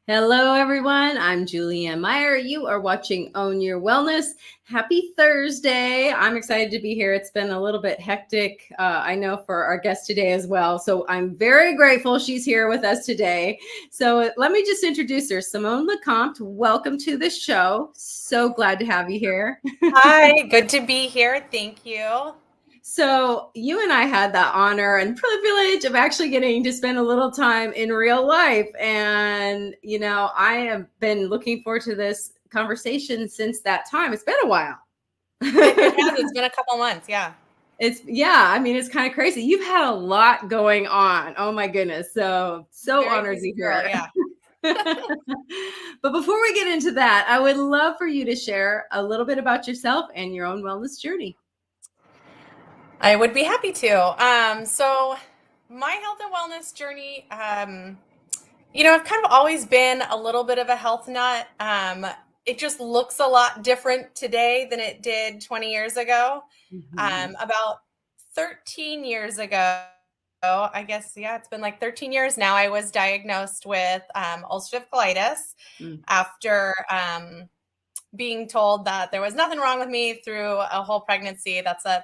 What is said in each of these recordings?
Hello, everyone. I'm Julianne Meyer. You are watching Own Your Wellness. Happy Thursday. I'm excited to be here. It's been a little bit hectic, I know, for our guest today as well. So I'm very grateful she's here with us today. So let me just introduce her. Simone LeCompte, welcome to the show. So glad to have you here. Hi, good to be here. Thank you. So you and I had the honor and privilege of actually getting to spend a little time in real life. And, I have been looking forward to this conversation since that time. It's been a while. It has. It's been a couple months. Yeah. It's kind of crazy. You've had a lot going on. Oh my goodness. So Very honored busy to girl. hear. Yeah. But before we get into that, I would love for you to share a little bit about yourself and your own wellness journey. I would be happy to. So my health and wellness journey, I've kind of always been a little bit of a health nut. It just looks a lot different today than it did 20 years ago. Mhm. About 13 years ago, I guess, yeah, it's been like 13 years now, I was diagnosed with ulcerative colitis Mm. after being told that there was nothing wrong with me through a whole pregnancy. That's a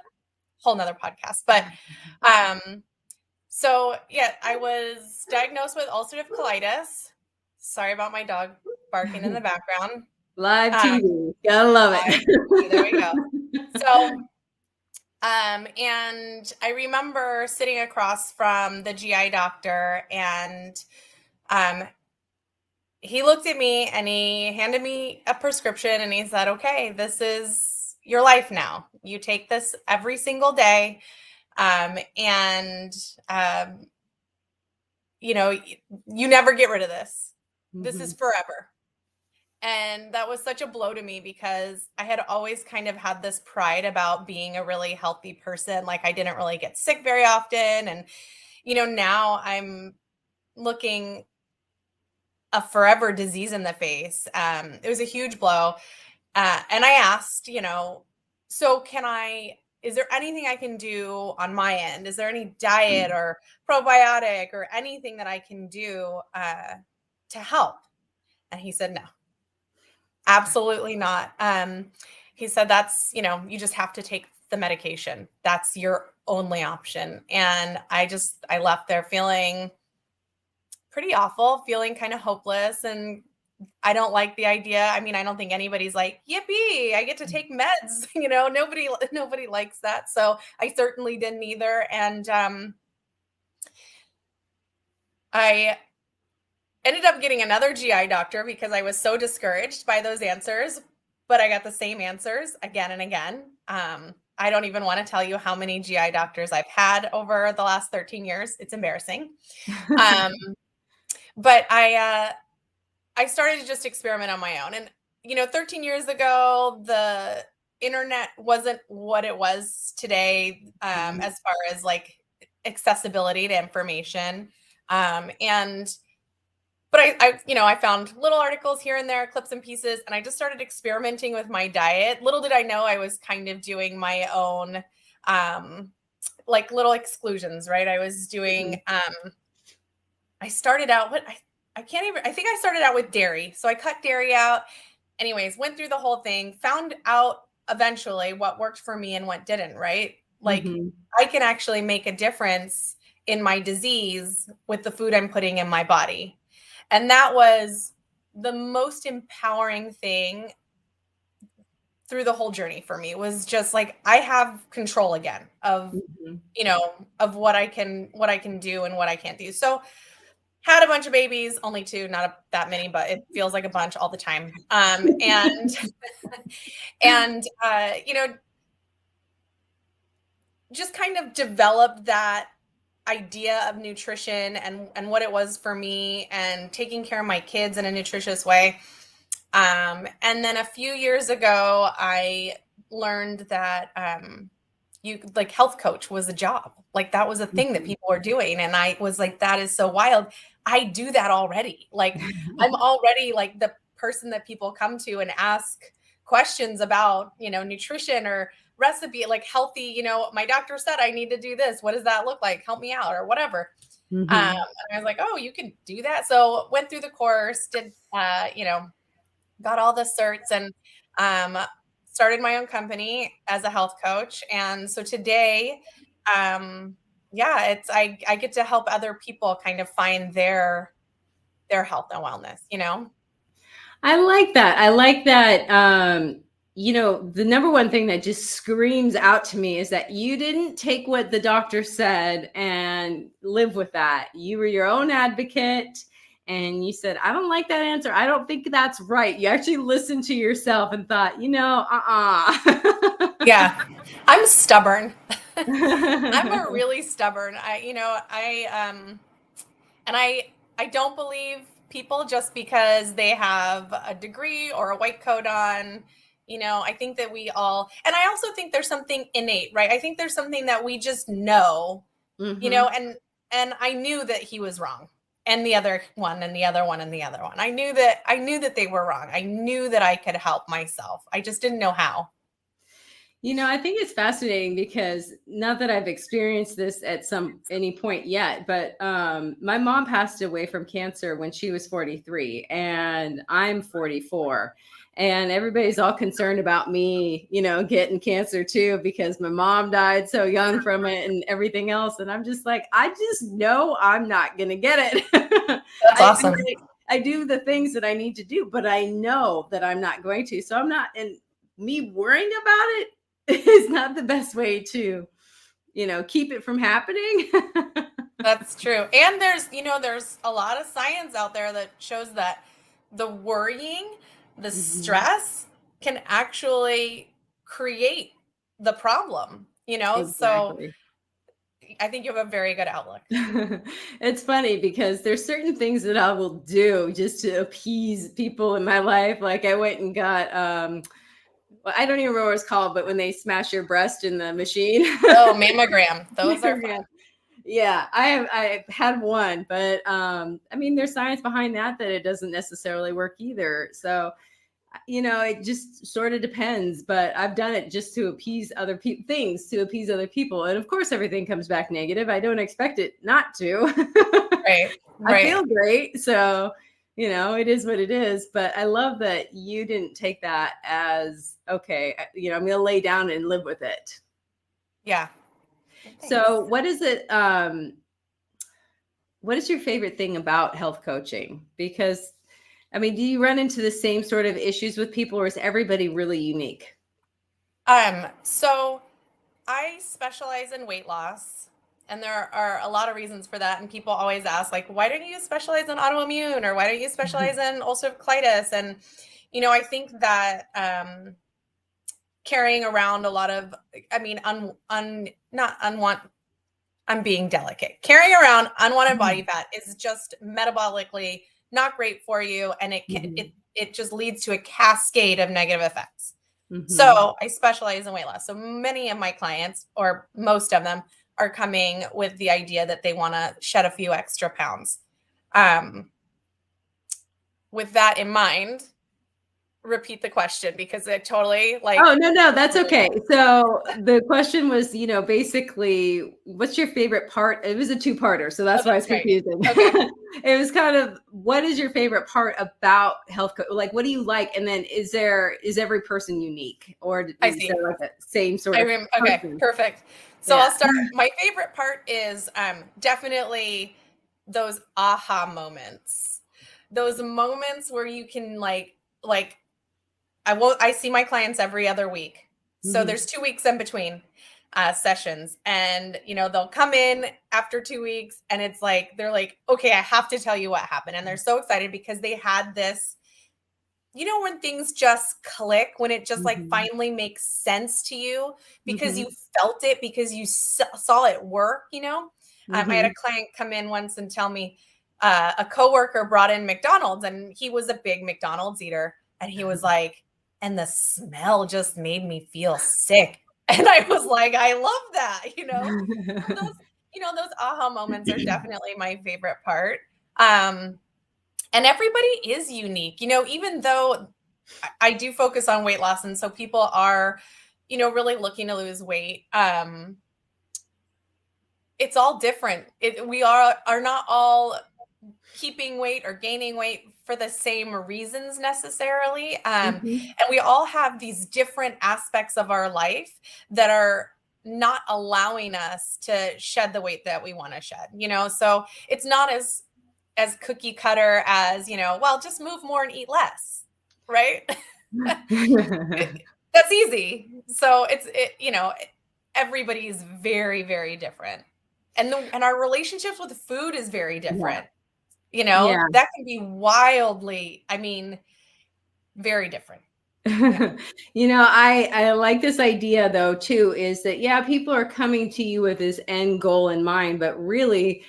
whole nother podcast. But so yeah, I was diagnosed with ulcerative colitis. Sorry about my dog barking in the background. Live Um, TV. Gotta love Live TV, there we go. So, and I remember sitting across from the GI doctor, and um, he looked at me and he handed me a prescription and he said, "Okay, this is your life now. You take this every single day. And you know, you never get rid of this. This is Mhm. forever." And that was such a blow to me because I had always kind of had this pride about being a really healthy person. Like I didn't really get sick very often. And, now I'm looking a forever disease in the face. It was a huge blow. And I asked, so is there anything I can do on my end? Is there any diet or probiotic or anything that I can do to help? And he said, no, absolutely not. He said, you just have to take the medication. That's your only option. And I left there feeling pretty awful, feeling kind of hopeless. And I don't like the idea. I mean, I don't think anybody's like, yippee, I get to take meds. Nobody likes that. So I certainly didn't either. And I ended up getting another GI doctor because I was so discouraged by those answers, but I got the same answers again and again. I don't even want to tell you how many GI doctors I've had over the last 13 years. It's embarrassing. Um, but I started to just experiment on my own. And, 13 years ago, the internet wasn't what it was today, as far as like accessibility to information. But I found little articles here and there, clips and pieces, and I just started experimenting with my diet. Little did I know I was kind of doing my own, like little exclusions, right? I was doing, I started out, I can't even, I think I started out with dairy. So I cut dairy out. Anyways, went through the whole thing, found out eventually what worked for me and what didn't, right? Like Mhm. I can actually make a difference in my disease with the food I'm putting in my body. And that was the most empowering thing through the whole journey for me, was just like I have control again of, Mhm. of what I can do and what I can't do. So had a bunch of babies, only two, not that many, but it feels like a bunch all the time. And and just kind of developed that idea of nutrition and what it was for me and taking care of my kids in a nutritious way. And then a few years ago, I learned that you like health coach was a job. Like that was a thing that Mhm. people were doing. And I was like, that is so wild. I do that already. Like I'm already like the person that people come to and ask questions about, nutrition or recipe, like healthy, my doctor said I need to do this. What does that look like? Help me out or whatever. And I was like, oh, you can do that. So went through the course, did, got all the certs, and um, started my own company as a health coach. And so today, I get to help other people kind of find their health and wellness. I like that. I like that. The number one thing that just screams out to me is that you didn't take what the doctor said and live with that. You were your own advocate and you said, I don't like that answer. I don't think that's right. You actually listened to yourself and thought, Yeah, I'm stubborn. I'm a really stubborn. And I don't believe people just because they have a degree or a white coat on. I think that we all, and I also think there's something innate, right? I think there's something that we just know, and I knew that he was wrong. And the other one and the other one and the other one. I knew that they were wrong. I knew that I could help myself. I just didn't know how. I think it's fascinating because not that I've experienced this at any point yet, but my mom passed away from cancer when she was 43 and I'm 44. And everybody's all concerned about me, getting cancer too, because my mom died so young from it and everything else. And I'm just like, I just know I'm not going to get it. That's awesome. I do the things that I need to do, but I know that I'm not going to. So I'm not, and me worrying about it is not the best way to, keep it from happening. That's true. And there's a lot of science out there that shows that the worrying, the stress can actually create the problem, Exactly. So I think you have a very good outlook. It's funny because there's certain things that I will do just to appease people in my life. Like I went and got, well, I don't even remember what it's called, but when they smash your breast in the machine. Oh, mammogram. Those are fun. Yeah, I've had one, but there's science behind that it doesn't necessarily work either. So, it just sort of depends, but I've done it just to appease other people, and of course everything comes back negative. I don't expect it not to. Right. I feel great, so it is what it is. But I love that you didn't take that as okay. I'm gonna lay down and live with it. Yeah. So what is it? What is your favorite thing about health coaching? Because, do you run into the same sort of issues with people, or is everybody really unique? So I specialize in weight loss, and there are a lot of reasons for that. And people always ask, like, why don't you specialize in autoimmune, or why don't you specialize in ulcerative colitis? And, I think that carrying around a lot of, I'm being delicate. Carrying around unwanted body fat is just metabolically not great for you, and it just leads to a cascade of negative effects. So I specialize in weight loss. So many of my clients, or most of them, are coming with the idea that they want to shed a few extra pounds. With that in mind, repeat the question, because it totally Oh, no, that's okay. So the question was, basically, what's your favorite part? It was a two-parter, so that's why it's confusing. Okay. It was kind of, what is your favorite part about health? Like, what do you like? And then is every person unique, or is there like a same sort of? Okay, perfect. So I'll start. My favorite part is definitely those aha moments. Those moments where you can I see my clients every other week. So there's 2 weeks in between sessions, and they'll come in after 2 weeks, and it's like, they're like, okay, I have to tell you what happened. And they're so excited because they had this, when things just click, when it just finally makes sense to you because you felt it, because you saw it work. I had a client come in once and tell me a coworker brought in McDonald's, and he was a big McDonald's eater, and he was like, and the smell just made me feel sick. And I was like, I love that, those aha moments are definitely my favorite part. And everybody is unique, even though I do focus on weight loss. And so people are, really looking to lose weight. it's all different. We are not all keeping weight or gaining weight for the same reasons necessarily. And we all have these different aspects of our life that are not allowing us to shed the weight that we want to shed, so it's not as cookie cutter as, well, just move more and eat less, right? That's easy. So everybody's very, very different. And our relationships with food is very different. Yeah. That can be wildly, very different. Yeah. I like this idea though too, is that, yeah, people are coming to you with this end goal in mind, but really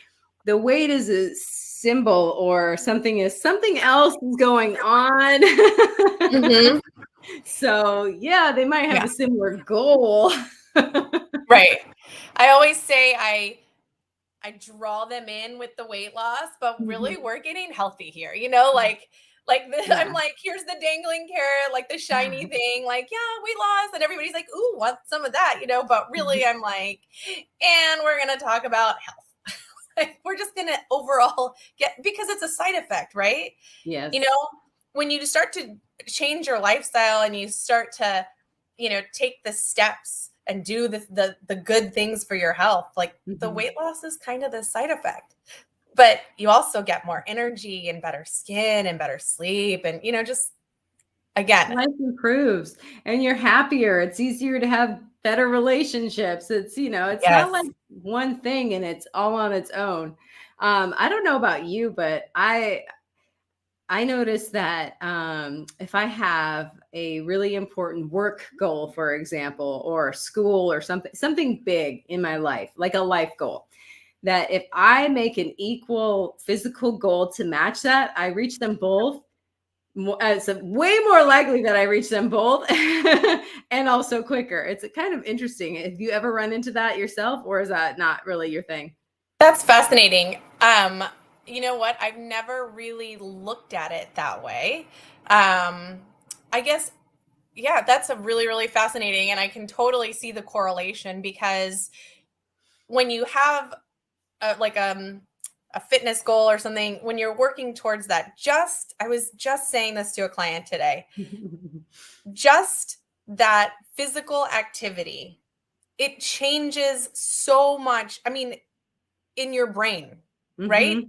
the weight is a symbol or something else is going on. Mhm. So yeah, they might have Yeah. a similar goal. Right. I always say I draw them in with the weight loss, but really we're getting healthy here, I'm Yeah. like, here's the dangling carrot, like the shiny thing, like, yeah, weight loss. And everybody's like, ooh, want some of that, but really I'm like, and we're going to talk about health. Like, we're just going to overall because it's a side effect, right? Yes. When you start to change your lifestyle and you start to, take the steps and do the good things for your health, like the weight loss is kind of the side effect, but you also get more energy and better skin and better sleep. And, just again, Life improves and you're happier. It's easier to have better relationships. It's, it's not yes. like one thing and it's all on its own. I don't know about you, but I notice that if I have a really important work goal, for example, or school or something big in my life, like a life goal, that if I make an equal physical goal to match that, I reach them both. It's way more likely that I reach them both and also quicker. It's kind of interesting. Have you ever run into that yourself, or is that not really your thing? That's fascinating. You know what? I've never really looked at it that way. I guess, yeah, that's a really, really fascinating. And I can totally see the correlation because when you have a fitness goal or something, when you're working towards that, I was just saying this to a client today, just that physical activity, it changes so much. In your brain, right?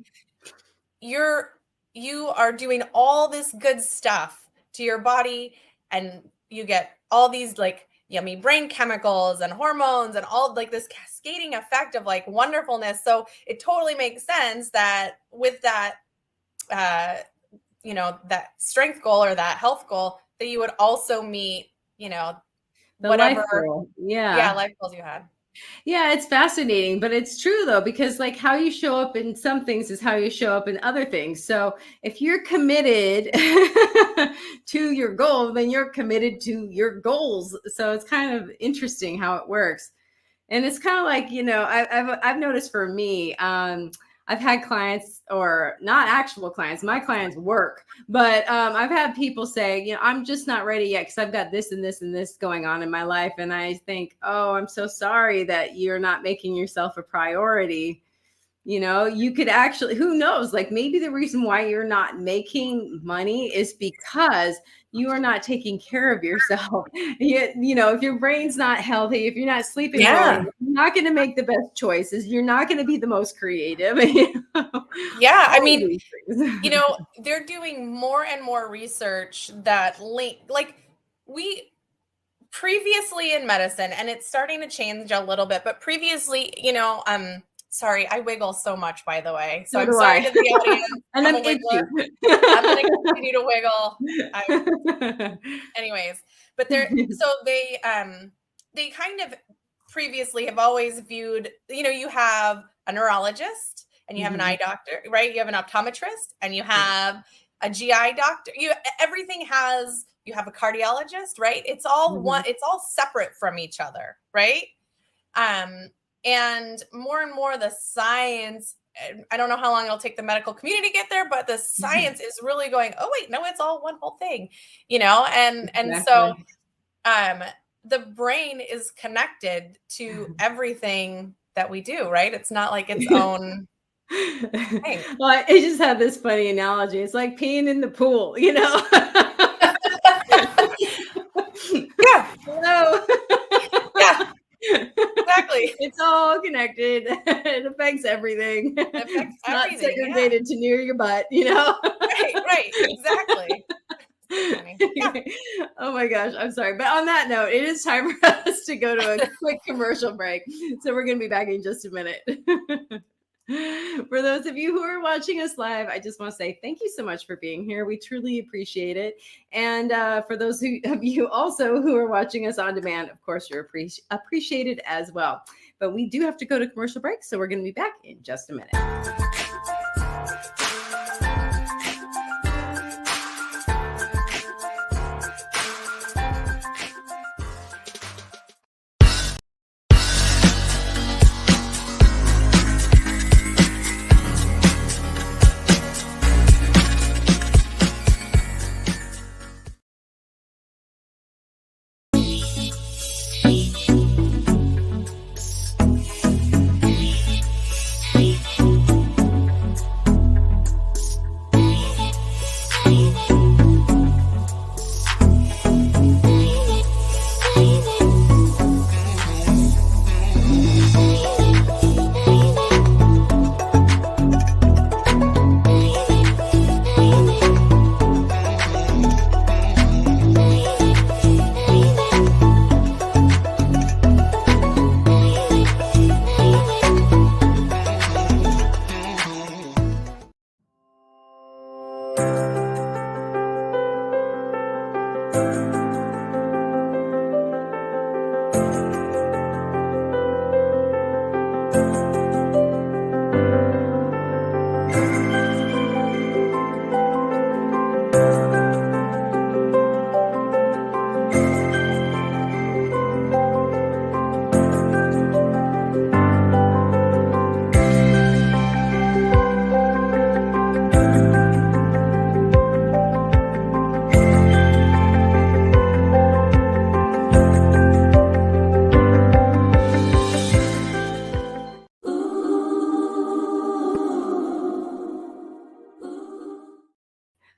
You are doing all this good stuff to your body, and you get all these like yummy brain chemicals and hormones and all like this cascading effect of like wonderfulness. So it totally makes sense that with that uh that strength goal or that health goal, that you would also meet The life whatever, goal. yeah, Yeah. life goals you had. Yeah, it's fascinating, but it's true though, because like how you show up in some things is how you show up in other things. So if you're committed to your goal, then you're committed to your goals. So it's kind of interesting how it works. And it's kind of like, I've noticed for me, I've had clients, or not actual clients, my clients work, but I've had people say, I'm just not ready yet because I've got this and this and this going on in my life. And I think, oh, I'm so sorry that you're not making yourself a priority. You could actually, who knows, like maybe the reason why you're not making money is because you are not taking care of yourself. If your brain's not healthy, if you're not sleeping well, Yeah. you're not going to make the best choices. You're not going to be the most creative. Yeah. All of these things. They're doing more and more research that like we previously in medicine, and it's starting to change a little bit, but previously, sorry, I wiggle so much, by the way. So So I'm do sorry I. to the audience. And I'm I'm a wiggler. itchy. I'm going to continue to wiggle. Anyways, but they kind of previously have always viewed, you have a neurologist and you have an eye doctor, right? You have an optometrist and you have a GI doctor. You have a cardiologist, right? It's all one, it's all separate from each other, right? And more the science, I don't know how long it'll take the medical community to get there, but the science is really going, oh wait, no, it's all one whole thing, and so Exactly. the brain is connected to everything that we do, right? It's not like its own thing. Well, I just had this funny analogy. It's like peeing in the pool, you know? Yeah, Hello. yeah, exactly. It's all connected. It affects everything. It affects It's not everything. Yeah. segregated to near your butt, you know? Right, right. Exactly. So funny. Yeah. Anyway, oh my gosh, I'm sorry. But on that note, it is time for us to go to a quick commercial break. So we're going to be back in just a minute. For those of you who are watching us live, I just want to say thank you so much for being here. We truly appreciate it. And for those of you also who are watching us on demand, of course, you're appreciated as well. But we do have to go to commercial break. So we're going to be back in just a minute.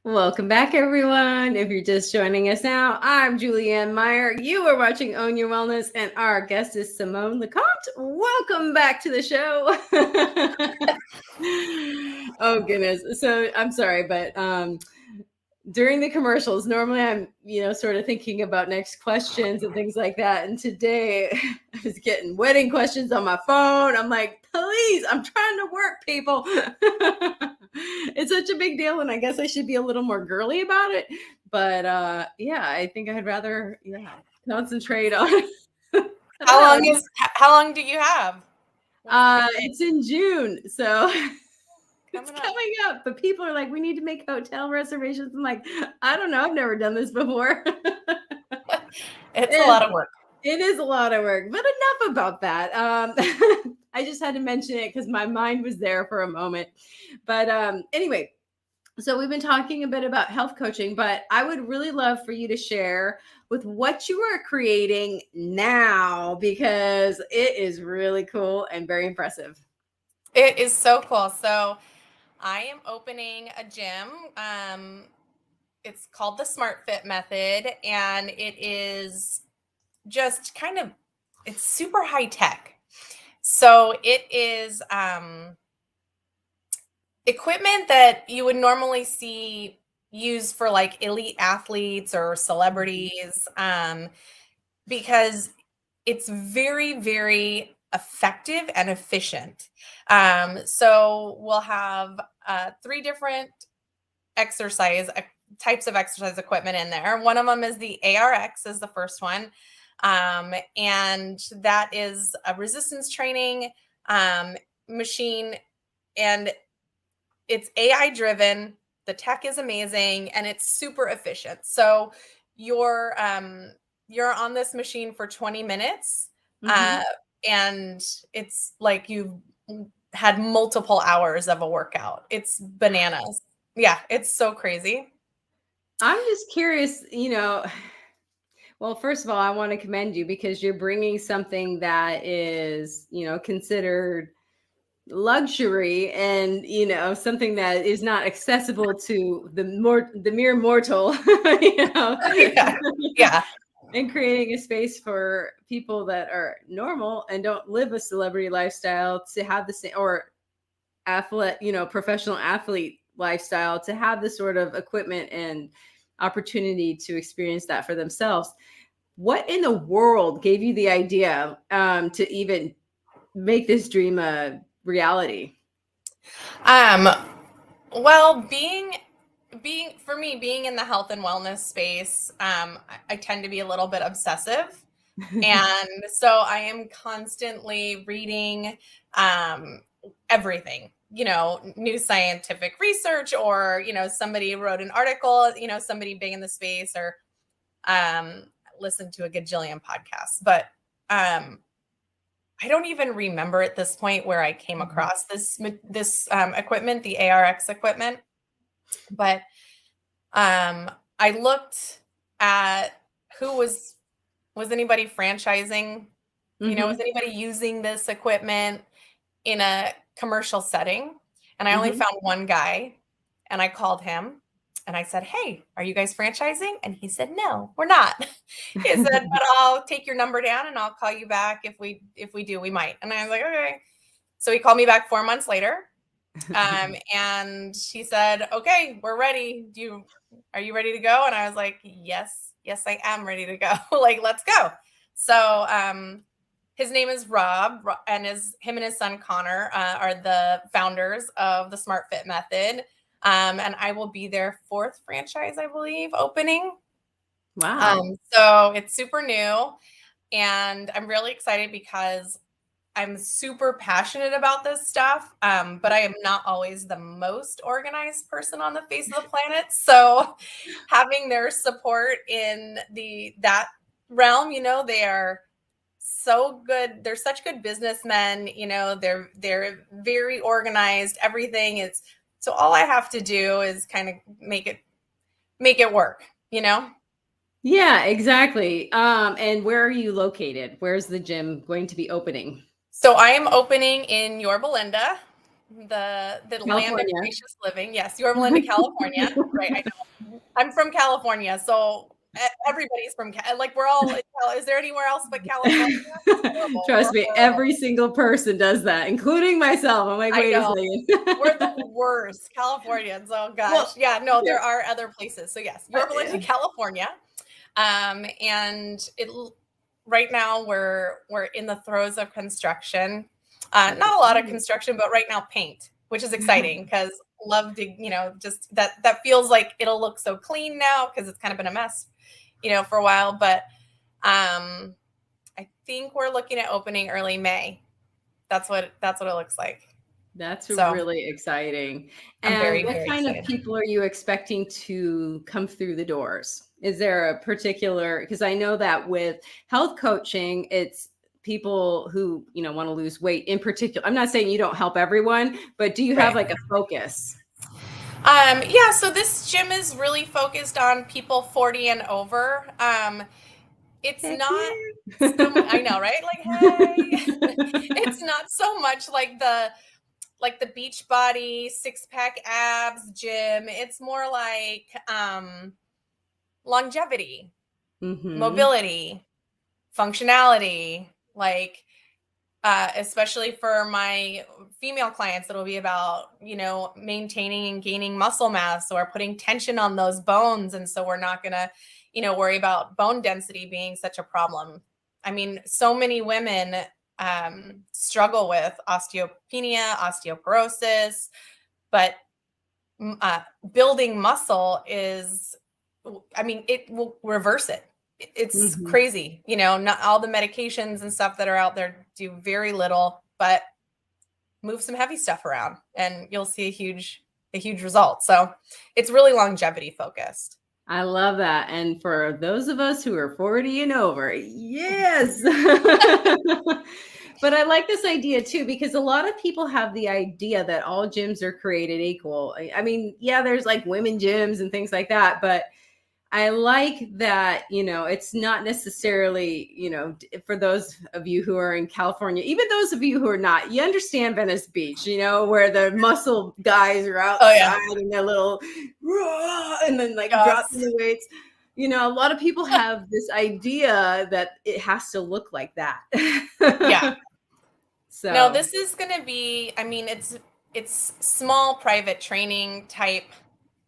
Welcome back, everyone. If you're just joining us now, I'm Julianne Meyer. You are watching Own Your Wellness, and our guest is Simone LeCompte. Welcome back to the show. Oh, goodness. So I'm sorry, but during the commercials, normally I'm, sort of thinking about next questions and things like that. And today I was getting wedding questions on my phone. I'm like, please, I'm trying to work, people. It's such a big deal. And I guess I should be a little more girly about it. But yeah, I think I'd rather, concentrate on. How long do you have? It's in June. So it's Coming up. coming up, but people are like, we need to make hotel reservations. I'm like, I don't know. I've never done this before. It's a lot of work. It is a lot of work, but enough about that. I just had to mention it because my mind was there for a moment. But anyway, so we've been talking a bit about health coaching, but I would really love for you to share with what you are creating now, because it is really cool and very impressive. It is so cool. So I am opening a gym. It's called the Smart Fit Method, and it is just it's super high tech. So it is equipment that you would normally see used for like elite athletes or celebrities, because it's very, very effective and efficient. So we'll have 3 different types of exercise equipment in there. One of them is the ARX, is the first one. And that is a resistance training machine, and it's AI driven. The tech is amazing and it's super efficient. So you're on this machine for 20 minutes, and it's like you've had multiple hours of a workout. It's bananas. Yeah, it's so crazy. I'm just curious, Well, first of all, I want to commend you because you're bringing something that is, considered luxury and, something that is not accessible to the mere mortal, you know, Yeah. Yeah. and creating a space for people that are normal and don't live a celebrity lifestyle to have the same, or athlete, professional athlete lifestyle, to have the sort of equipment and opportunity to experience that for themselves. What in the world gave you the idea to even make this dream a reality? Um, well, being for me, being in the health and wellness space, I tend to be a little bit obsessive. And so I am constantly reading everything, new scientific research, or, somebody wrote an article, somebody big in the space, or um, listen to a gajillion podcasts. But I don't even remember at this point where I came across this equipment, the ARX equipment. But I looked at who was anybody franchising, was anybody using this equipment in a commercial setting? And I only found one guy, and I called him and I said, "Hey, are you guys franchising?" And he said, "No, we're not." He said, "But I'll take your number down and I'll call you back if we do, we might." And I was like, "Okay." So he called me back 4 months later. And he said, "Okay, we're ready. Are you ready to go?" And I was like, "Yes, I am ready to go." Like, let's go. So, his name is Rob, and him and his son Connor are the founders of the Smart Fit Method. And I will be their fourth franchise, I believe, opening. Wow. So it's super new, and I'm really excited because I'm super passionate about this stuff, but I am not always the most organized person on the face of the planet. So having their support in that realm, they are so good. They're such good businessmen. They're very organized. Everything is, so all I have to do is kind of make it work. Yeah, exactly. And where are you located? Where's the gym going to be opening? So I am opening in Yorba Linda, the land of California. gracious living. Yes, Yorba Linda, California. Right. I know. I'm from California, so everybody's from like we're all. Is there anywhere else but California? Horrible. Trust We're me, horrible. every single person does that, including myself. I'm like, I wait a know. second. We're the worst Californians. Oh gosh. Well, Yeah. No, yeah, there are other places. So yes, Yorba Linda, yeah. California. And right now we're in the throes of construction. Not a lot of construction, but right now paint, which is exciting because love to, just that feels like it'll look so clean now because it's kind of been a mess, for a while. But I think we're looking at opening early May. That's what it looks like. That's So really exciting. I'm And very, what very kind of excited. people are you expecting to come through the doors? Is there a particular, because I know that with health coaching, it's people who, want to lose weight in particular. I'm not saying you don't help everyone, but do you have Right. like a focus? Yeah, so this gym is really focused on people 40 and over. It's Heck not yeah. so much, I know, right? Like, hey, it's not so much like the beach body, six pack abs gym. It's more like longevity, Mm-hmm. mobility, functionality, like especially for my female clients, it'll be about, maintaining and gaining muscle mass or putting tension on those bones. And so we're not going to, worry about bone density being such a problem. I mean, so many women struggle with osteopenia, osteoporosis, but building muscle it will reverse it. It's Mm-hmm. crazy, not all the medications and stuff that are out there do very little, but move some heavy stuff around and you'll see a huge result. So it's really longevity focused. I love that. And for those of us who are 40 and over, yes. But I like this idea too, because a lot of people have the idea that all gyms are created equal. I mean, yeah, there's like women gyms and things like that, but I like that, it's not necessarily, for those of you who are in California, even those of you who are not, you understand Venice Beach, where the muscle guys are Oh yeah. outside and they're little, and then like Yes. dropping the weights. A lot of people have this idea that it has to look like that. Yeah. So No, this is going to be, I mean, it's small private training type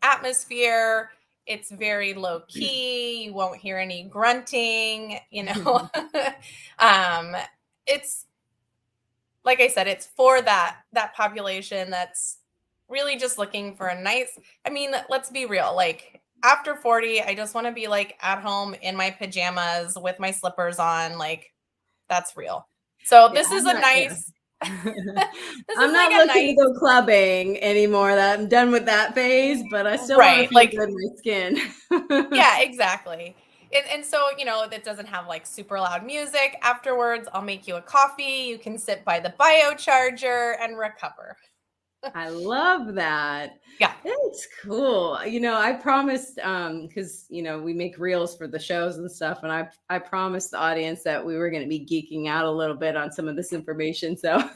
atmosphere. It's very low key. You won't hear any grunting, It's like I said, it's for that population that's really just looking for a nice, I mean, let's be real. Like after 40, I just want to be like at home in my pajamas with my slippers on. Like that's real. So yeah, this is a nice, this I'm is like not a looking to nice, go clubbing anymore. That I'm done with that phase, but I still want to right. feel Like, good in my skin. yeah, exactly. And so, it doesn't have like super loud music. Afterwards, I'll make you a coffee. You can sit by the biocharger and recover. I love that. Yeah. It's cool. I promised because we make reels for the shows and stuff, and I promised the audience that we were going to be geeking out a little bit on some of this information. So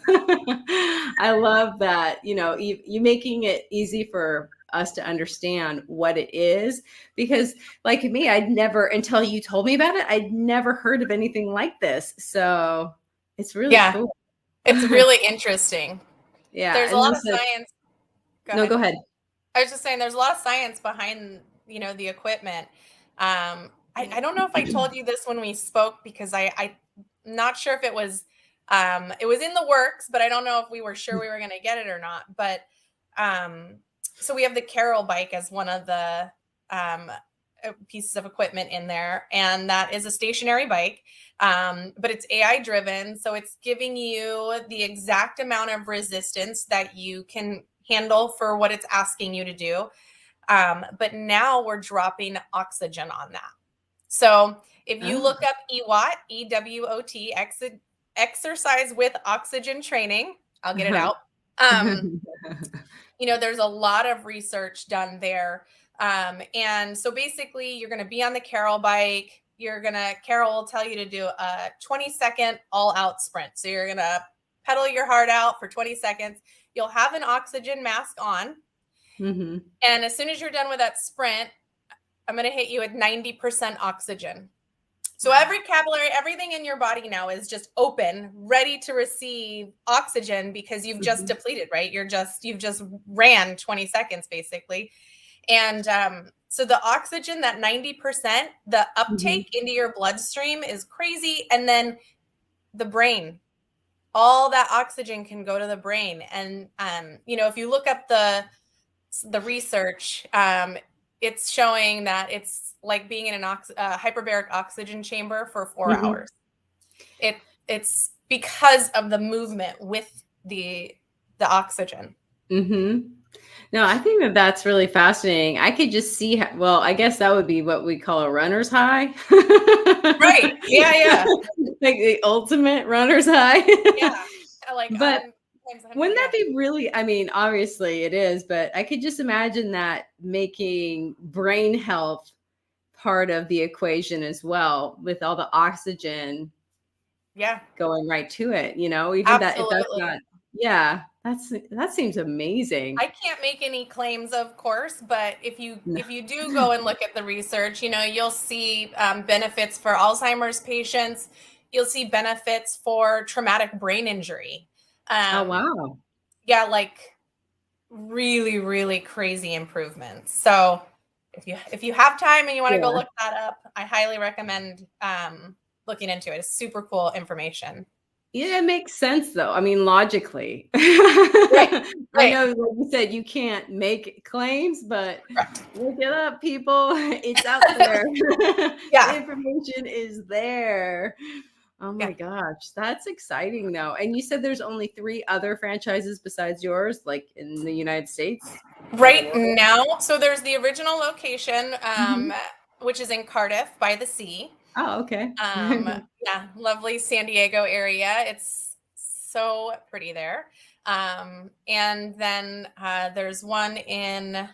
I love that, you making it easy for us to understand what it is, because like me, I'd never, until you told me about it, I'd never heard of anything like this. So it's really Yeah. cool. It's really interesting. Yeah. There's a And lot you of said, science. no, go ahead. I was just saying there's a lot of science behind, the equipment. I don't know if I told you this when we spoke because I'm not sure if it was in the works, but I don't know if we were sure we were going to get it or not. But so we have the Carol bike as one of the pieces of equipment in there, and that is a stationary bike, but it's AI driven, so it's giving you the exact amount of resistance that you can handle for what it's asking you to do. But now we're dropping oxygen on that. So if you look up EWOT, EWOT, exercise with oxygen training, I'll get it out. There's a lot of research done there. And so basically you're going to be on the Carol bike. Carol will tell you to do a 20-second all out sprint. So you're going to pedal your heart out for 20 seconds. You'll have an oxygen mask on. Mm-hmm. And as soon as you're done with that sprint, I'm going to hit you at 90% oxygen. So every capillary, everything in your body now is just open, ready to receive oxygen because you've just depleted, right? You've just ran 20 seconds basically. And so the oxygen, that 90%, the uptake into your bloodstream is crazy. And then the brain, all that oxygen can go to the brain. And, if you look up the research, it's showing that it's like being in an hyperbaric oxygen chamber for 4 hours. It's because of the movement with the oxygen. No, I think that that's really fascinating. I could just see I guess that would be what we call a runner's high. Right. Yeah. Like the ultimate runner's high. Yeah. But wouldn't that be really, I mean, obviously it is, but I could just imagine that making brain health part of the equation as well, with all the oxygen going right to it, even absolutely. that, if that's not, that seems amazing. I can't make any claims, of course, but if you do go and look at the research, you'll see benefits for Alzheimer's patients. You'll see benefits for traumatic brain injury. Oh, wow. Yeah, like really, really crazy improvements. So if you have time and you want to go look that up, I highly recommend looking into it. It's super cool information. Yeah, it makes sense though. I mean, logically. Right. I know, like you said, you can't make claims, but look it up, people. It's out there. The information is there. Oh my gosh, that's exciting though. And you said there's only 3 other franchises besides yours, like in the United States? Right now, so there's the original location, which is in Cardiff by the sea. Oh, okay. Yeah, lovely San Diego area. It's so pretty there. And then there's one in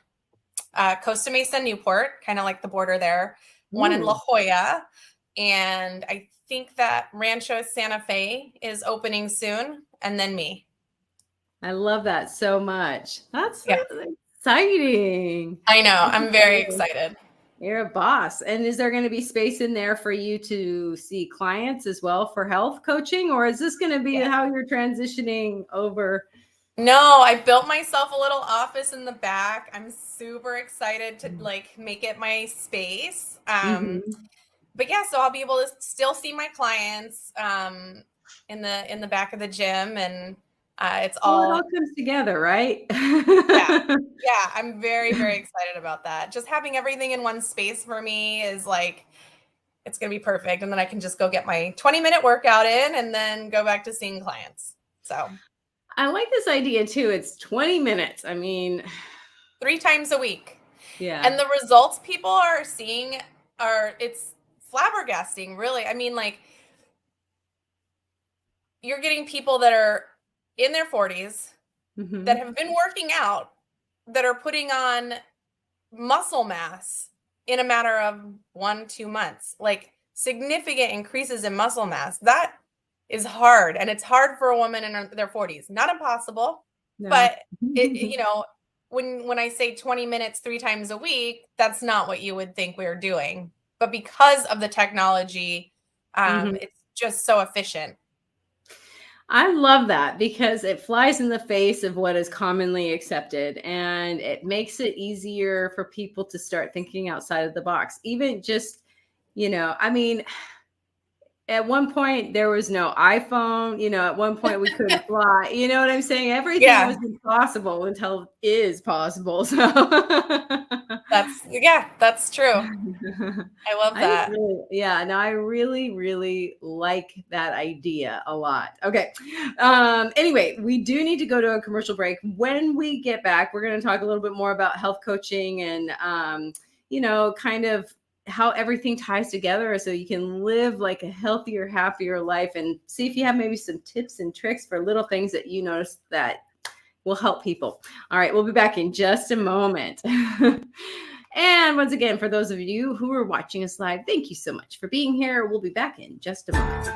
Costa Mesa, Newport, kind of like the border there, one in La Jolla, and I think that Rancho Santa Fe is opening soon, and then me. I love that so much. That's exciting. I know. I'm very excited. You're a boss. And is there going to be space in there for you to see clients as well for health coaching, or is this going to be how you're transitioning over? No, I built myself a little office in the back. I'm super excited to like make it my space. But yeah, so I'll be able to still see my clients in the back of the gym, and it's it all comes together, right? Yeah, I'm very, very excited about that. Just having everything in one space for me is like, it's going to be perfect. And then I can just go get my 20-minute workout in and then go back to seeing clients. So I like this idea too. It's 20 minutes. I mean, 3 times a week. Yeah. And the results people are seeing it's flabbergasting, really. I mean, like, you're getting people that are in their 40s that have been working out, that are putting on muscle mass in a matter of 1-2 months, like significant increases in muscle mass. That is hard. And it's hard for a woman in their 40s. Not impossible, but it, when I say 20 minutes 3 times a week, that's not what you would think we were doing. But because of the technology, it's just so efficient. I love that because it flies in the face of what is commonly accepted, and it makes it easier for people to start thinking outside of the box. Even just, I mean, at one point there was no iPhone, at one point we couldn't fly, you know what I'm saying? Everything was impossible until it is possible. So that's true. I love that. I really, really like that idea a lot. Okay. Anyway, we do need to go to a commercial break. When we get back, we're going to talk a little bit more about health coaching and, kind of how everything ties together so you can live like a healthier, happier life, and see if you have maybe some tips and tricks for little things that you notice that will help people. All right, we'll be back in just a moment. And once again, for those of you who are watching us live, thank you so much for being here. We'll be back in just a moment.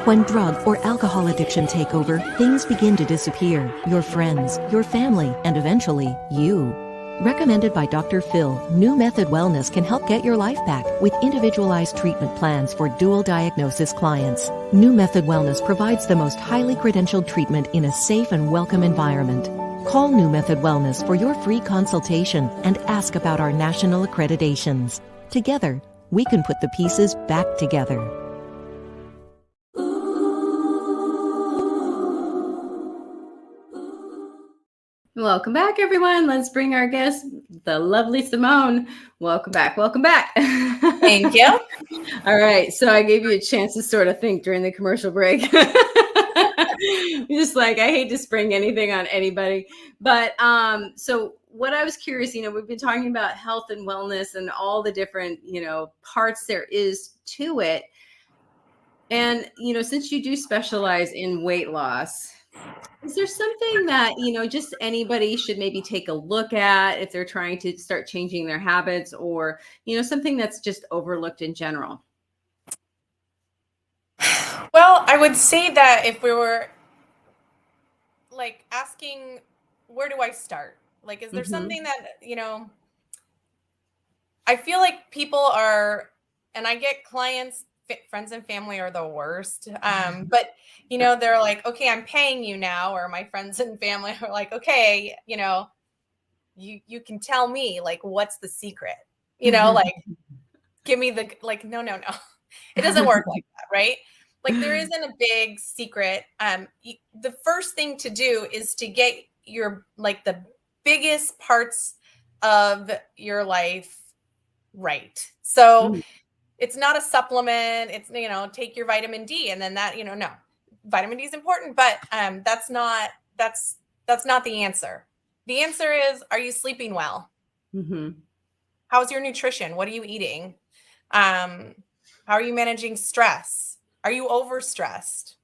When drug or alcohol addiction take over, things begin to disappear. Your friends, your family, and eventually, you. Recommended by Dr. Phil, New Method Wellness can help get your life back with individualized treatment plans for dual diagnosis clients. New Method Wellness provides the most highly credentialed treatment in a safe and welcome environment. Call New Method Wellness for your free consultation and ask about our national accreditations. Together, we can put the pieces back together. Welcome back, everyone. Let's bring our guest, the lovely Simone. Welcome back. Welcome back. Thank you. All right. So I gave you a chance to sort of think during the commercial break. Just like, I hate to spring anything on anybody. But so what I was curious, we've been talking about health and wellness and all the different, parts there is to it. And, since you do specialize in weight loss, is there something that, just anybody should maybe take a look at if they're trying to start changing their habits, or, something that's just overlooked in general? Well, I would say that if we were like asking, where do I start? Like, is there something that, I feel like people are, and I get clients, friends and family are the worst. But, they're like, okay, I'm paying you now. Or my friends and family are like, okay, you can tell me, like, what's the secret? Like, give me the, like, no. It doesn't work like that, right? Like, there isn't a big secret. The first thing to do is to get your, like, the biggest parts of your life right. So it's not a supplement. It's, take your vitamin D, and then that, no, vitamin D is important, but that's not the answer. The answer is, are you sleeping well? How's your nutrition? What are you eating? How are you managing stress? Are you overstressed?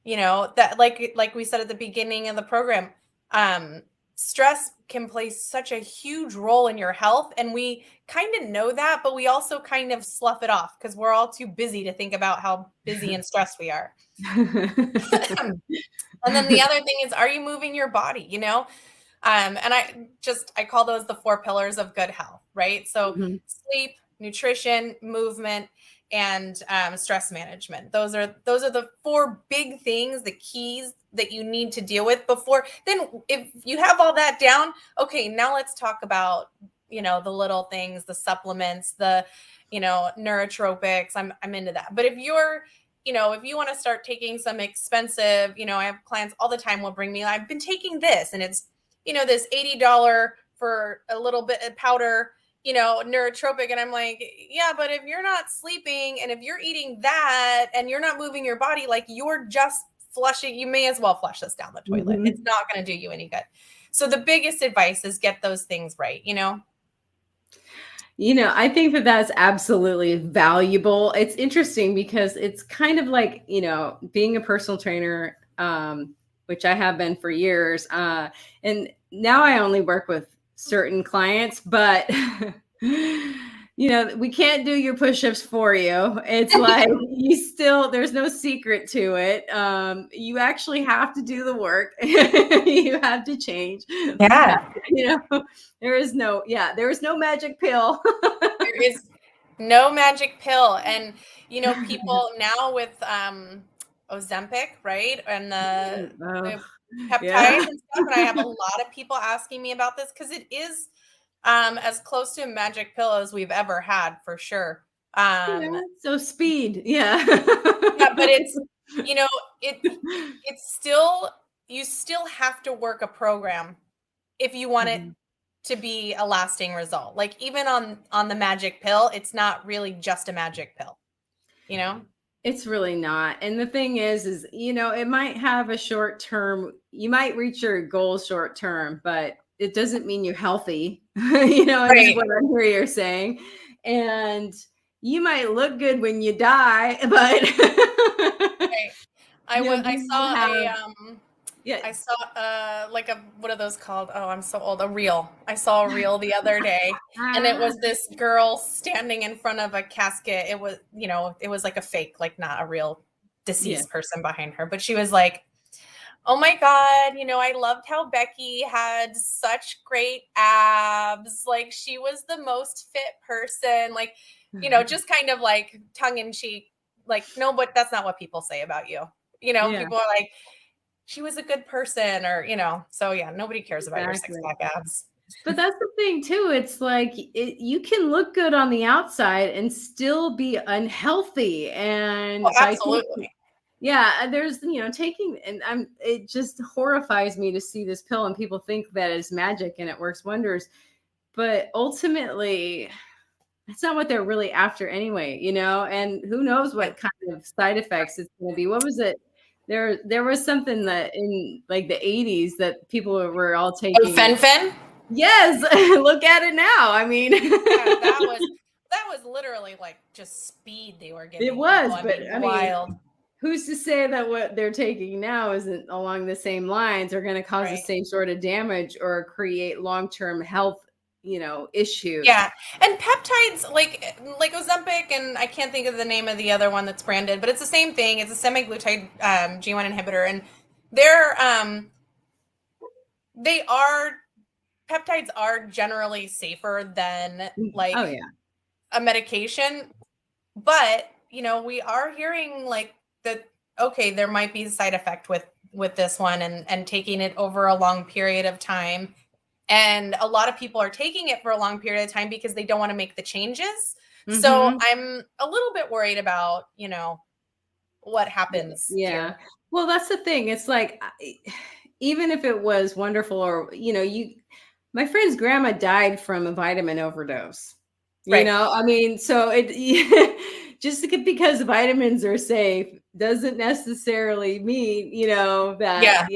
That, like we said at the beginning of the program, stress can play such a huge role in your health. And we kind of know that, but we also kind of slough it off because we're all too busy to think about how busy and stressed we are. And then the other thing is, are you moving your body? And I call those the 4 pillars of good health, right? So sleep, nutrition, movement, and stress management. Those are the 4 big things, the keys that you need to deal with before. Then if you have all that down, okay, now let's talk about, the little things, the supplements, the, neurotropics. I'm into that. But if you're, if you want to start taking some expensive, I have clients all the time will bring me, I've been taking this, and it's, this $80 for a little bit of powder, neurotropic. And I'm like, yeah, but if you're not sleeping and if you're eating that and you're not moving your body, like, you're just flushing, you may as well flush this down the toilet. It's not going to do you any good. So the biggest advice is get those things right, I think that that's absolutely valuable. It's interesting because it's kind of like, being a personal trainer, which I have been for years. And now I only work with certain clients, but we can't do your push-ups for you. It's like, there's no secret to it. You actually have to do the work. You have to change. Yeah. There is no magic pill. There is no magic pill. And, people now with Ozempic, right? And the peptides and stuff. And I have a lot of people asking me about this because it is as close to a magic pill as we've ever had, for sure. So speed. Yeah. Yeah, but it's, it's still, you still have to work a program if you want it to be a lasting result. Like, even on the magic pill, it's not really just a magic pill, It's really not. And the thing is, it might have a short term, you might reach your goal short term, but it doesn't mean you're healthy, Right. Is what I'm hearing you're saying. And you might look good when you die, but right. I saw like what are those called? Oh, I'm so old. A reel. I saw a reel the other day, and it was this girl standing in front of a casket. It was, it was like a fake, like not a real deceased person behind her, but she was like, oh my God, I loved how Becky had such great abs. Like, she was the most fit person, like, just kind of like tongue in cheek, like, no, but that's not what people say about you. People are like, she was a good person, or, so yeah, nobody cares about your 6-pack abs. But that's the thing too. It's like, you can look good on the outside and still be unhealthy. And absolutely. There's, taking, and it just horrifies me to see this pill and people think that it's magic and it works wonders. But ultimately, that's not what they're really after anyway, and who knows what kind of side effects it's going to be. What was it? There was something that in like the 80s that people were all Oh, taking. fen-phen? Yes, look at it now. I mean, Yeah, that was literally like just speed they were giving it was, people. but I mean, wild. who's to say that what they're taking now isn't along the same lines or going to cause the Right. same sort of damage or create long-term health, issues? Yeah, and peptides like Ozempic, and I can't think of the name of the other one that's branded, but it's the same thing. It's a semaglutide G1 inhibitor, and they're they are peptides are generally safer than like Oh yeah. a medication, but we are hearing like that. Okay, there might be a side effect with this one, and taking it over a long period of time. And a lot of people are taking it for a long period of time because they don't want to make the changes. So I'm a little bit worried about, what happens Yeah. here. Well, that's the thing. It's like, even if it was wonderful or, my friend's grandma died from a vitamin overdose. Right. I mean, so it just because vitamins are safe doesn't necessarily mean, that,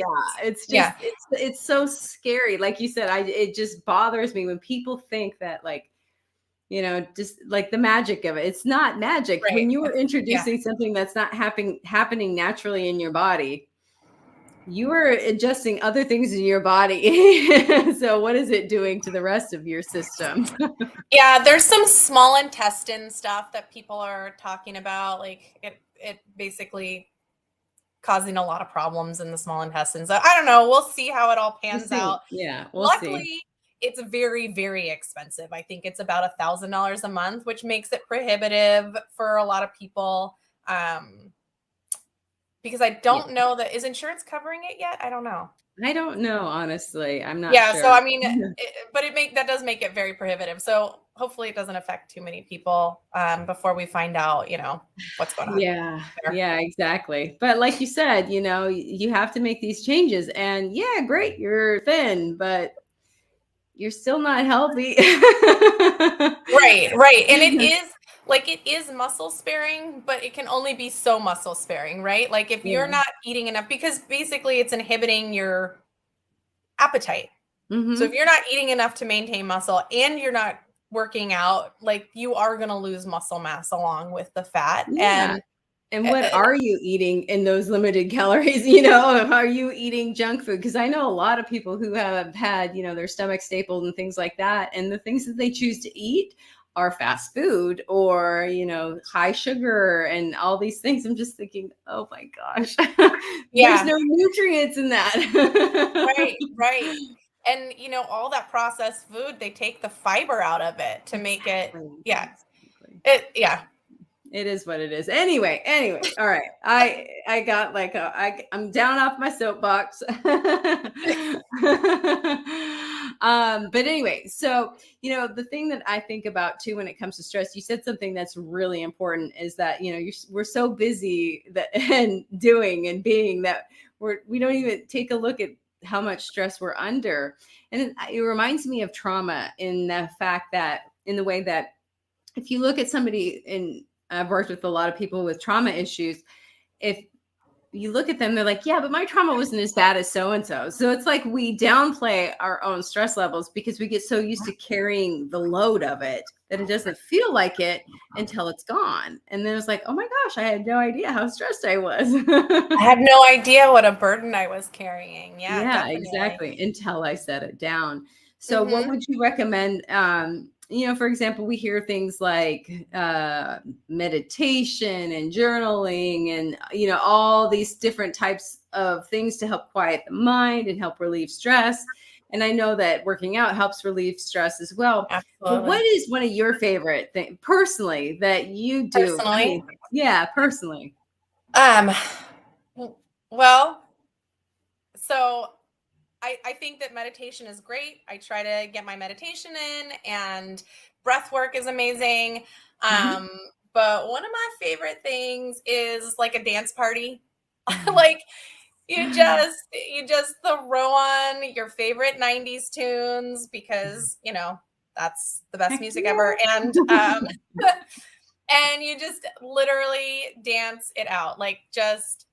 it's just, it's so scary. Like you said, it just bothers me when people think that like, just like the magic of it. It's not magic. Right. When you are introducing something that's not happening naturally in your body, you are adjusting other things in your body. So what is it doing to the rest of your system? Yeah, there's some small intestine stuff that people are talking about. Like it basically causing a lot of problems in the small intestines. So I don't know. We'll see how it all pans out. Yeah, we'll Luckily, see. it's very, very expensive. I think it's about $1,000 a month, which makes it prohibitive for a lot of people. Because I don't know that is insurance covering it yet. I don't know. I don't know, honestly. I'm not Yeah. sure. So I mean, that does make it very prohibitive. So hopefully it doesn't affect too many people before we find out, what's going on. Yeah, exactly. But like you said, you have to make these changes, and yeah, great, you're thin, but you're still not healthy. Right. And it is muscle sparing, but it can only be so muscle sparing, right? Like if you're not eating enough, because basically it's inhibiting your appetite. So if you're not eating enough to maintain muscle and you're not working out, like you are going to lose muscle mass along with the fat. Yeah. And what are you eating in those limited calories? Are you eating junk food? Because I know a lot of people who have had, their stomach stapled and things like that. And the things that they choose to eat are fast food or, high sugar and all these things. I'm just thinking, oh my gosh, there's no nutrients in that. Right. And, all that processed food, they take the fiber out of it to make it. Yeah. Exactly. It is what it is. Anyway. All right. I got like I'm down off my soapbox. But anyway, so, the thing that I think about too, when it comes to stress, you said something that's really important is that, we're so busy and doing and being that we don't even take a look at how much stress we're under. And it reminds me of trauma in the fact that, in the way that if you look at somebody I've worked with a lot of people with trauma issues. If you look at them, they're like, yeah, but my trauma wasn't as bad as so-and-so. So it's like we downplay our own stress levels because we get so used to carrying the load of it that it doesn't feel like it until it's gone. And then it's like, oh my gosh, I had no idea how stressed I was. I had no idea what a burden I was carrying. Yeah, definitely. Exactly. Until I set it down. So what would you recommend? For example, we hear things like meditation and journaling and, all these different types of things to help quiet the mind and help relieve stress. And I know that working out helps relieve stress as well. Absolutely. But what is one of your favorite things personally that you do? Personally? Personally. Well, so I think that meditation is great. I try to get my meditation in, and breath work is amazing. But one of my favorite things is like a dance party. Like you just throw on your favorite 90s tunes because, that's the best music ever. And and you just literally dance it out. Like just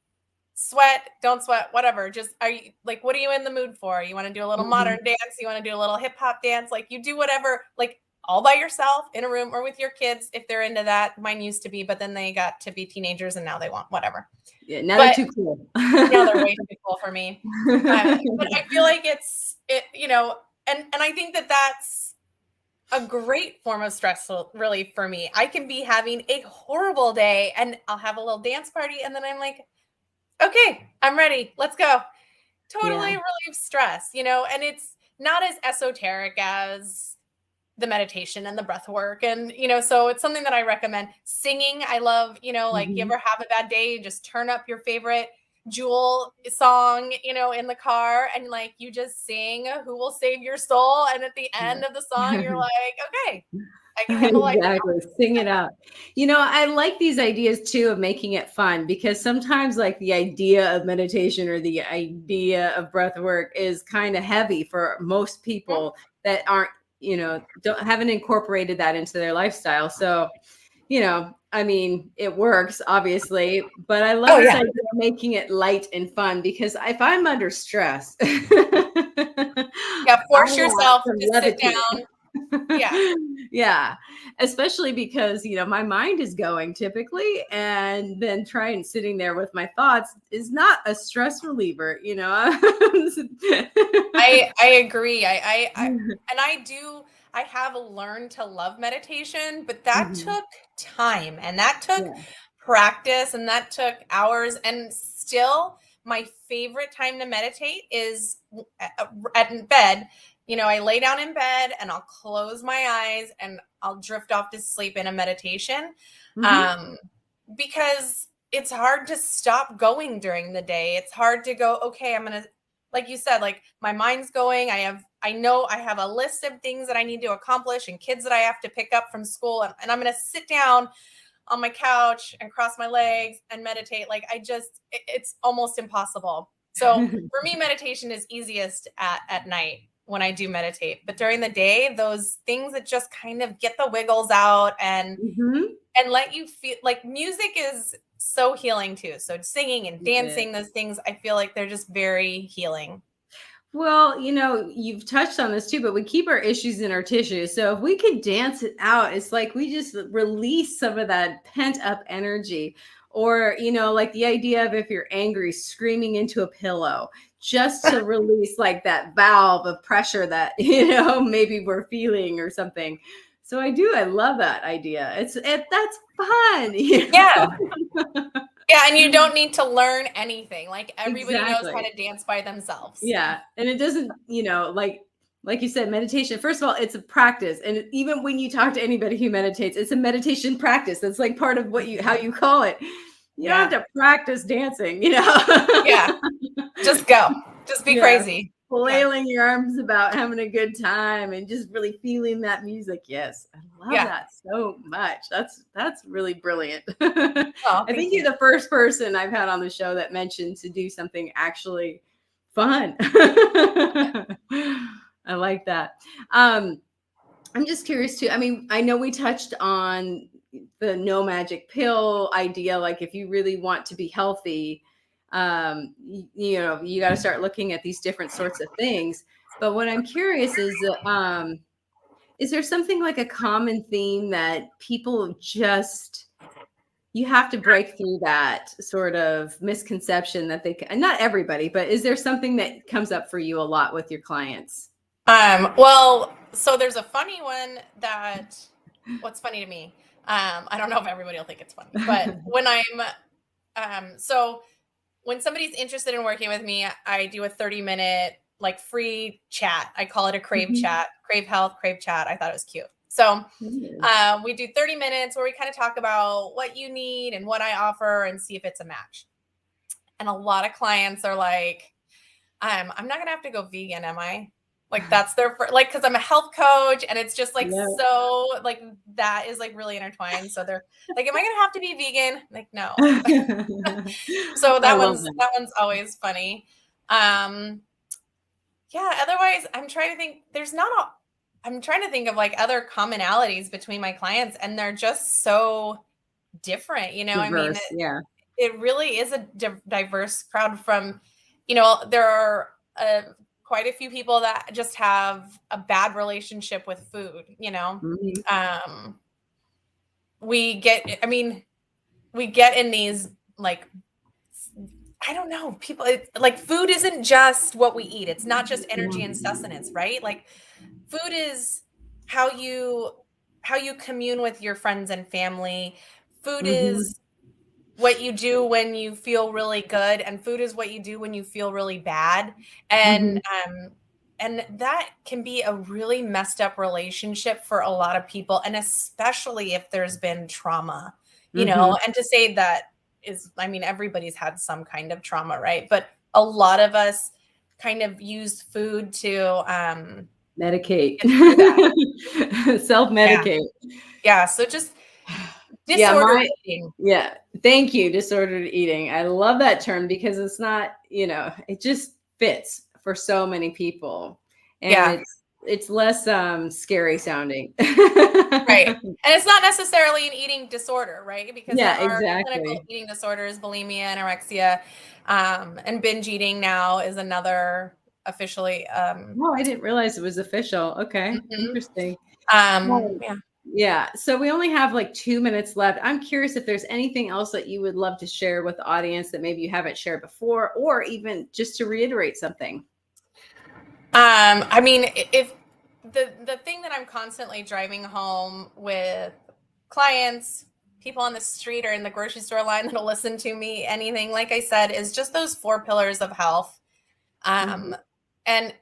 sweat, don't sweat, whatever. Just are you like, what are you in the mood for? You want to do a little modern dance? You want to do a little hip hop dance? Like you do whatever, like all by yourself in a room or with your kids if they're into that. Mine used to be, but then they got to be teenagers and now they want whatever. Yeah, now they're too cool. Now they're way too cool for me. But I feel like and I think that that's a great form of stress relief for me. I can be having a horrible day and I'll have a little dance party and then I'm like, okay, I'm ready. Let's go. Totally relieve stress, and it's not as esoteric as the meditation and the breath work. And, so it's something that I recommend. Singing, I love, like you ever have a bad day, just turn up your favorite Jewel song, in the car and like you just sing Who Will Save Your Soul. And at the end of the song, you're like, okay, I can handle life. Exactly. Sing it out. I like these ideas too of making it fun because sometimes like the idea of meditation or the idea of breath work is kind of heavy for most people that aren't, haven't incorporated that into their lifestyle. So, it works obviously, but I love this idea of making it light and fun because if I'm under stress, force yourself to sit down. Yeah. Especially because, my mind is going typically, and then trying sitting there with my thoughts is not a stress reliever, I agree. I have learned to love meditation, but that took time and that took practice and that took hours. And still my favorite time to meditate is at bed. I lay down in bed and I'll close my eyes and I'll drift off to sleep in a meditation. Because it's hard to stop going during the day. It's hard to go, okay, I'm going to, like you said, like my mind's going. I know I have a list of things that I need to accomplish and kids that I have to pick up from school. And I'm going to sit down on my couch and cross my legs and meditate. Like it's almost impossible. So for me, meditation is easiest at night when I do meditate, but during the day, those things that just kind of get the wiggles out and let you feel like music is so healing too. So singing and dancing, those things, I feel like they're just very healing. Well, you've touched on this too, but we keep our issues in our tissues. So if we can dance it out, it's like we just release some of that pent up energy. Or, like the idea of if you're angry, screaming into a pillow just to release like that valve of pressure that, maybe we're feeling or something. So I love that idea. That's fun. Yeah. Yeah. And you don't need to learn anything. Like everybody knows how to dance by themselves. Yeah. And it doesn't, like you said, meditation, first of all, it's a practice. And even when you talk to anybody who meditates, it's a meditation practice. That's like part of how you call it. You don't have to practice dancing, Yeah. Just go. Just be crazy. Flailing your arms about, having a good time and just really feeling that music. Yes. I love that so much. That's really brilliant. I think you're the first person I've had on the show that mentioned to do something actually fun. I like that. I'm just curious too. I know we touched on the no magic pill idea. Like if you really want to be healthy, you got to start looking at these different sorts of things. But what I'm curious is there something like a common theme that people you have to break through that sort of misconception that and not everybody, but is there something that comes up for you a lot with your clients? Well, so there's a funny one what's funny to me. I don't know if everybody will think it's funny, but when somebody's interested in working with me, I do a 30-minute like free chat. I call it a Crave chat, Crave Health, Crave chat. I thought it was cute. So we do 30 minutes where we kind of talk about what you need and what I offer and see if it's a match. And a lot of clients are like, I'm not going to have to go vegan, am I? Like that's because I'm a health coach and it's just like, so like that is like really intertwined. So they're like, am I going to have to be vegan? Like, no. So that one's always funny. Otherwise I'm trying to think, I'm trying to think of like other commonalities between my clients and they're just so different, Diverse, it really is a diverse crowd from, there are quite a few people that just have a bad relationship with food, Mhm. We get, we get in these, like, I don't know, people, like, food isn't just what we eat. It's not just energy and sustenance, right? Like, food is how you commune with your friends and family. Food Mhm. is what you do when you feel really good, and food is what you do when you feel really bad. And Mhm. and that can be a really messed up relationship for a lot of people, and especially if there's been trauma, Mhm. and to say that is, everybody's had some kind of trauma, right? But a lot of us kind of use food to Medicate. get through that. Yeah. Self-medicate. Yeah. So just Yeah, disordered eating. yeah. Thank you, disordered eating. I love that term because it's not, it just fits for so many people. And Yeah. it's less scary sounding. Right. And it's not necessarily an eating disorder, right? Because there Yeah, are clinical exactly. eating disorders, bulimia, anorexia, and binge eating now is another officially. Oh, I didn't realize it was official. Okay. Mhm. Interesting. Well, Yeah. yeah. So we only have like 2 minutes left. I'm curious if there's anything else that you would love to share with the audience that maybe you haven't shared before, or even just to reiterate something. If the thing that I'm constantly driving home with clients, people on the street or in the grocery store line that'll listen to me, anything, like I said, is just those 4 pillars of health. Mhm. Um,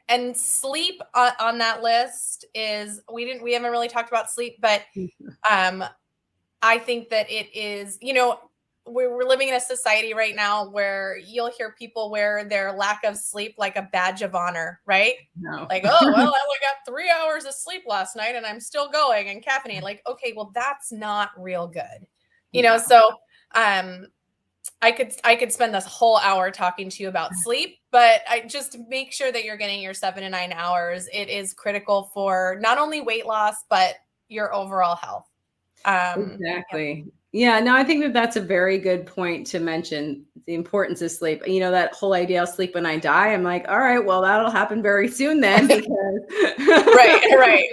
and sleep on that list is, we haven't really talked about sleep, but um, I think that it is, we're living in a society right now where you'll hear people wear their lack of sleep like a badge of honor, right? No. Like, oh, well, I only got 3 hours of sleep last night and I'm still going and caffeinated. Like, okay, well, that's not real good. No. So um I could spend this whole hour talking to you about sleep, but I just make sure that you're getting your 7 to 9 hours. It is critical for not only weight loss, but your overall health. Yeah. Exactly. Yeah, no, I think that that's a very good point to mention the importance of sleep. That whole idea I'll sleep when I die. I'm like, all right, well, that'll happen very soon then because Right, right.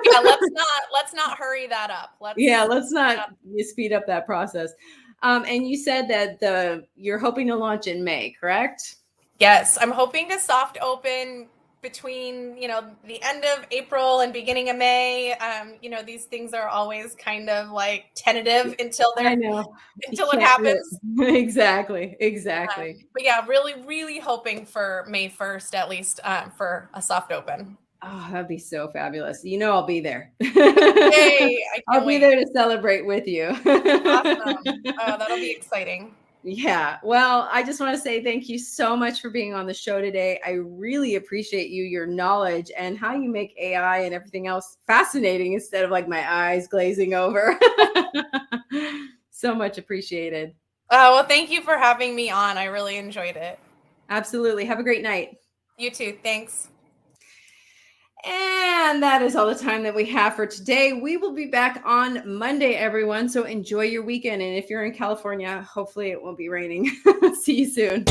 Yeah, let's not hurry that up. yeah, Let's let's not speed up that process. And you said that you're hoping to launch in May, correct? Yes, I'm hoping to soft open between, the end of April and beginning of May. These things are always kind of like tentative until I know. You it can't happens. exactly, exactly. But yeah, really, really hoping for May 1st, at least, for a soft open. Oh, that'd be so fabulous. I'll be there. Yay! I I'll can't be wait. there to celebrate with you. Awesome. That'll be exciting. Yeah. Well, I just want to say thank you so much for being on the show today. I really appreciate your knowledge, and how you make AI and everything else fascinating instead of like my eyes glazing over. So much appreciated. Well, thank you for having me on. I really enjoyed it. Absolutely. Have a great night. You too. Thanks. And that is all the time that we have for today. We will be back on Monday, everyone. So enjoy your weekend. And if you're in California, hopefully it won't be raining. See you soon.